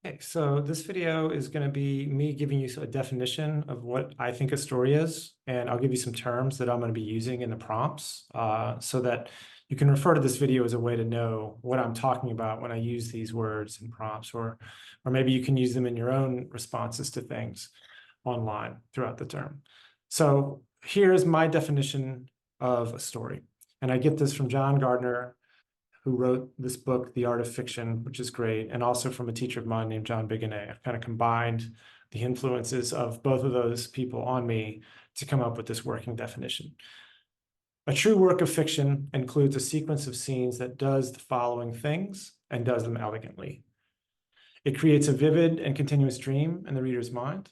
Okay, so this video is going to be me giving you a definition of what I think a story is, and I'll give you some terms that I'm going to be using in the prompts so that you can refer to this video as a way to know what I'm talking about when I use these words and prompts, or maybe you can use them in your own responses to things online throughout the term. So here's my definition of a story, and I get this from John Gardner, who wrote this book, The Art of Fiction, which is great, and also from a teacher of mine named John Bigonnet. I've kind of combined the influences of both of those people on me to come up with this working definition. A true work of fiction includes a sequence of scenes that does the following things and does them elegantly. It creates a vivid and continuous dream in the reader's mind.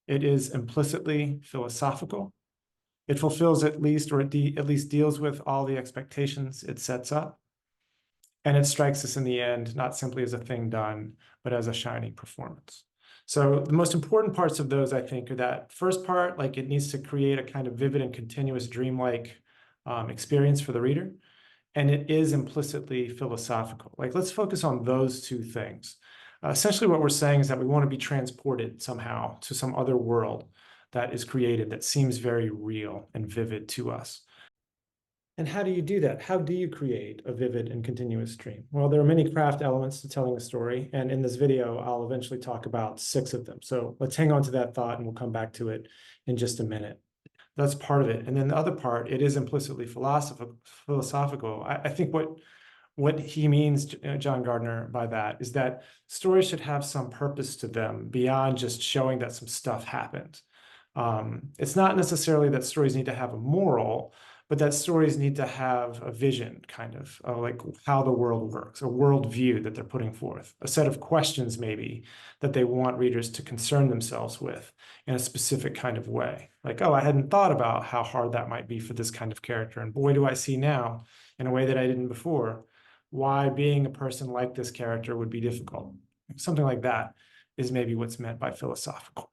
It is implicitly philosophical. It fulfills at least, or at least deals with all the expectations it sets up. And it strikes us in the end, not simply as a thing done, but as a shining performance. So the most important parts of those, I think, are that first part, like it needs to create a kind of vivid and continuous dreamlike experience for the reader. And it is implicitly philosophical. Like, let's focus on those two things. Essentially, what we're saying is that we want to be transported somehow to some other world that is created that seems very real and vivid to us. And how do you do that? How do you create a vivid and continuous dream? Well, there are many craft elements to telling a story, and in this video, I'll eventually talk about 6 of them. So let's hang on to that thought, and we'll come back to it in just a minute. That's part of it. And then the other part, it is implicitly philosophical. I think what he means, John Gardner, by that is that stories should have some purpose to them beyond just showing that some stuff happened. It's not necessarily that stories need to have a moral, but that stories need to have a vision, kind of like how the world works, a worldview that they're putting forth, a set of questions maybe that they want readers to concern themselves with in a specific kind of way. Like, oh, I hadn't thought about how hard that might be for this kind of character. And boy, do I see now in a way that I didn't before, why being a person like this character would be difficult. Something like that is maybe what's meant by philosophical.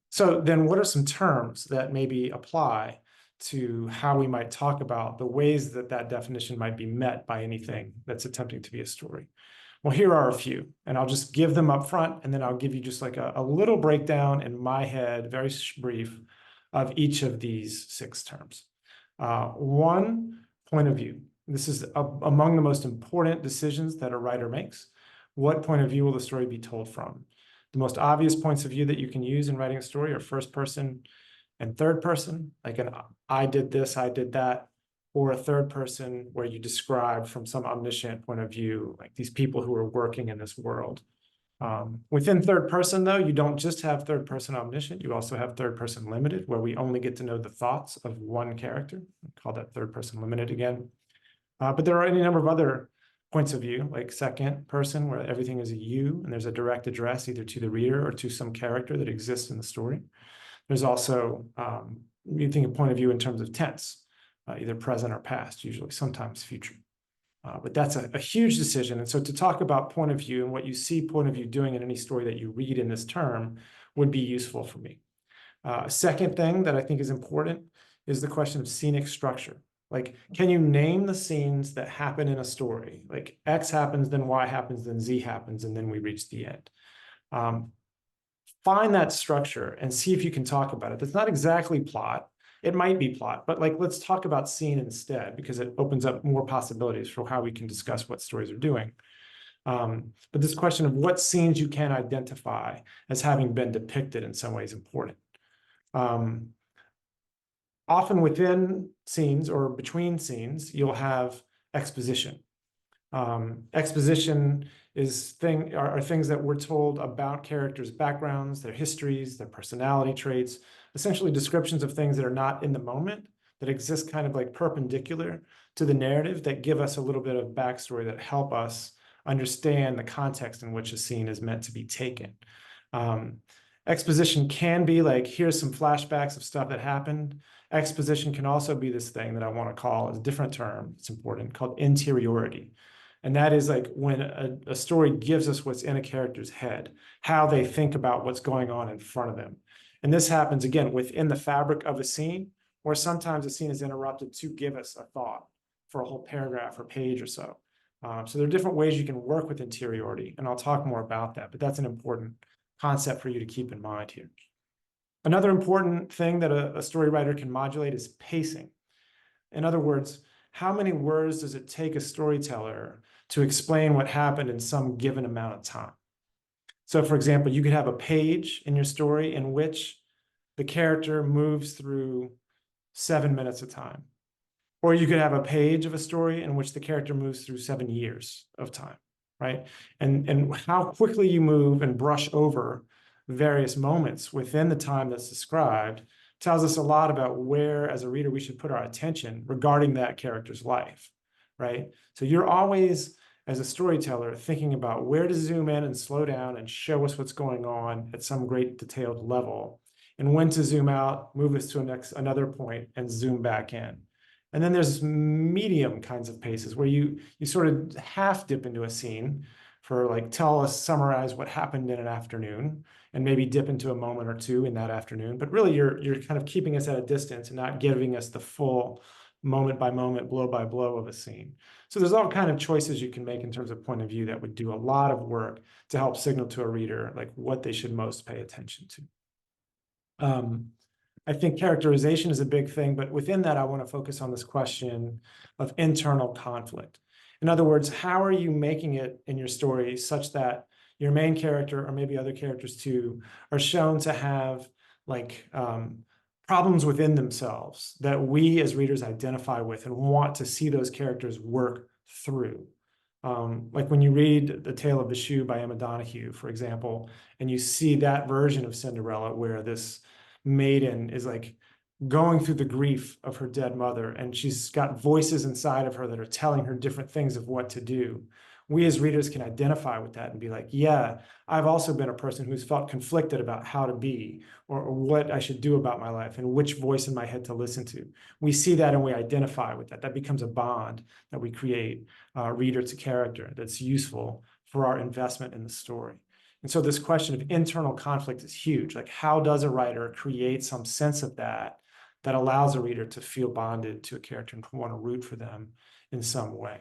So then what are some terms that maybe apply to how we might talk about the ways that that definition might be met by anything that's attempting to be a story? Well, here are a few, and I'll just give them up front, and then I'll give you just like a little breakdown in my head, very brief, of each of these 6 terms. One, point of view. This is among the most important decisions that a writer makes. What point of view will the story be told from? The most obvious points of view that you can use in writing a story are first person and third person, like an I did this, I did that, or a third person where you describe from some omniscient point of view, like these people who are working in this world. Within third person, though, you don't just have third person omniscient, you also have third person limited, where we only get to know the thoughts of one character. We call that third person limited again. But there are any number of other points of view, like second person, where everything is a you, and there's a direct address either to the reader or to some character that exists in the story. There's also, you think of point of view in terms of tense, either present or past, usually, sometimes future. But that's a huge decision. And so to talk about point of view and what you see point of view doing in any story that you read in this term would be useful for me. A second thing that I think is important is the question of scenic structure. Like, can you name the scenes that happen in a story? Like X happens, then Y happens, then Z happens, and then we reach the end. Find that structure and see if you can talk about it. That's not exactly plot. It might be plot, but like, let's talk about scene instead, because it opens up more possibilities for how we can discuss what stories are doing. But this question of what scenes you can identify as having been depicted in some way is important. Often within scenes or between scenes, you'll have exposition. Exposition are things that we're told about characters' backgrounds, their histories, their personality traits, essentially descriptions of things that are not in the moment, that exist kind of like perpendicular to the narrative, that give us a little bit of backstory that help us understand the context in which a scene is meant to be taken. Exposition can be like, here's some flashbacks of stuff that happened. Exposition can also be this thing that I want to call, a different term, it's important, called interiority. And that is like when a story gives us what's in a character's head, how they think about what's going on in front of them. And this happens, again, within the fabric of a scene, or sometimes a scene is interrupted to give us a thought for a whole paragraph or page or so. So there are different ways you can work with interiority, and I'll talk more about that, but that's an important concept for you to keep in mind here. Another important thing that a story writer can modulate is pacing. In other words, how many words does it take a storyteller to explain what happened in some given amount of time? So for example, you could have a page in your story in which the character moves through 7 minutes of time. Or you could have a page of a story in which the character moves through 7 years of time, right? And how quickly you move and brush over various moments within the time that's described tells us a lot about where, as a reader, we should put our attention regarding that character's life, right? So you're always, as a storyteller, thinking about where to zoom in and slow down and show us what's going on at some great detailed level, and when to zoom out, move us to another point, and zoom back in. And then there's medium kinds of paces where you sort of half dip into a scene for like, summarize what happened in an afternoon, and maybe dip into a moment or two in that afternoon. But really you're kind of keeping us at a distance and not giving us the full moment by moment, blow by blow of a scene. So there's all kind of choices you can make in terms of point of view that would do a lot of work to help signal to a reader like what they should most pay attention to. I think characterization is a big thing, but within that, I want to focus on this question of internal conflict. In other words, how are you making it in your story such that your main character, or maybe other characters too, are shown to have like problems within themselves that we as readers identify with and want to see those characters work through. Like when you read The Tale of the Shoe by Emma Donoghue, for example, and you see that version of Cinderella where this maiden is like going through the grief of her dead mother, and she's got voices inside of her that are telling her different things of what to do. We as readers can identify with that and be like, yeah, I've also been a person who's felt conflicted about how to be, or what I should do about my life, and which voice in my head to listen to. We see that and we identify with that. That becomes a bond that we create, reader to character, that's useful for our investment in the story. And so this question of internal conflict is huge. Like, how does a writer create some sense of that allows a reader to feel bonded to a character and want to root for them in some way?